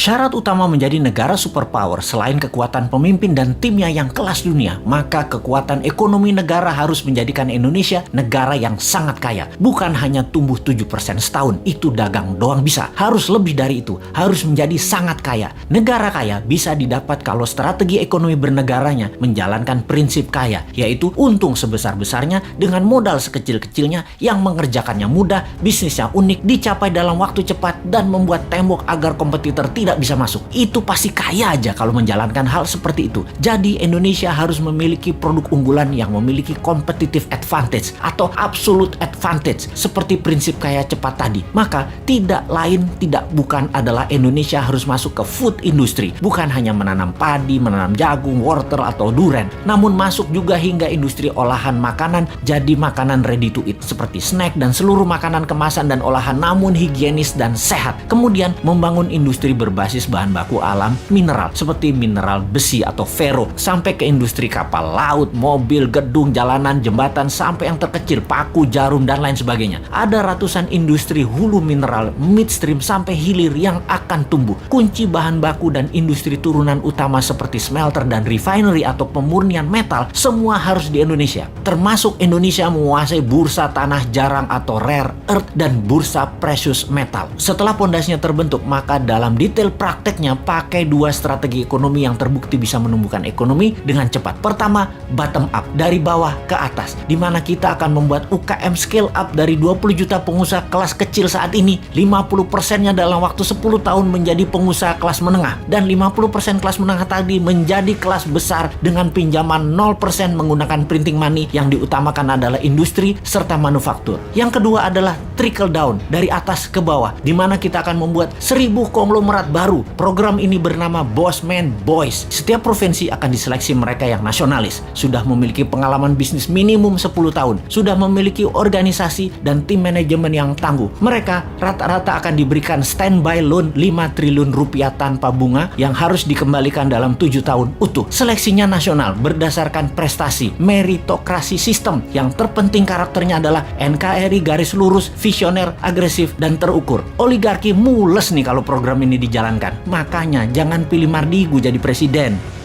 Syarat utama menjadi negara superpower selain kekuatan pemimpin dan timnya yang kelas dunia, maka kekuatan ekonomi negara harus menjadikan Indonesia negara yang sangat kaya. Bukan hanya tumbuh 7% setahun, itu dagang doang bisa. Harus lebih dari itu, harus menjadi sangat kaya. Negara kaya bisa didapat kalau strategi ekonomi bernegaranya menjalankan prinsip kaya, yaitu untung sebesar-besarnya dengan modal sekecil-kecilnya yang mengerjakannya mudah, bisnisnya unik, dicapai dalam waktu cepat, dan membuat tembok agar kompetitor tidak bisa masuk. Itu pasti kaya aja kalau menjalankan hal seperti itu. Jadi Indonesia harus memiliki produk unggulan yang memiliki competitive advantage atau absolute advantage seperti prinsip kaya cepat tadi. Maka tidak lain tidak bukan adalah Indonesia harus masuk ke food industry. Bukan hanya menanam padi, menanam jagung, wortel atau duren, namun masuk juga hingga industri olahan makanan jadi makanan ready to eat seperti snack dan seluruh makanan kemasan dan olahan namun higienis dan sehat. Kemudian membangun industri berbasis bahan baku alam mineral seperti mineral besi atau ferro sampai ke industri kapal laut, mobil, gedung, jalanan, jembatan sampai yang terkecil paku, jarum dan lain sebagainya. Ada ratusan industri hulu mineral, midstream sampai hilir yang akan tumbuh. Kunci bahan baku dan industri turunan utama seperti smelter dan refinery atau pemurnian metal semua harus di Indonesia. Termasuk Indonesia menguasai bursa tanah jarang atau rare earth dan bursa precious metal. Setelah pondasinya terbentuk, maka dalam detail prakteknya pakai dua strategi ekonomi yang terbukti bisa menumbuhkan ekonomi dengan cepat. Pertama, bottom up, dari bawah ke atas, di mana kita akan membuat UKM scale up dari 20 juta pengusaha kelas kecil saat ini, 50%-nya dalam waktu 10 tahun menjadi pengusaha kelas menengah, dan 50% kelas menengah tadi menjadi kelas besar dengan pinjaman 0% menggunakan printing money yang diutamakan adalah industri serta manufaktur. Yang kedua adalah trickle down, dari atas ke bawah, di mana kita akan membuat 1000 konglomerat baru. Program ini bernama Bossman Boys. Setiap provinsi akan diseleksi mereka yang nasionalis, sudah memiliki pengalaman bisnis minimum 10 tahun, sudah memiliki organisasi dan tim manajemen yang tangguh. Mereka rata-rata akan diberikan standby loan 5 triliun rupiah tanpa bunga yang harus dikembalikan dalam 7 tahun utuh. Seleksinya nasional berdasarkan prestasi, meritokrasi sistem. Yang terpenting karakternya adalah NKRI garis lurus, visioner, agresif, dan terukur. Oligarki mules nih kalau program ini dijalankan. Makanya jangan pilih Mardigu jadi presiden.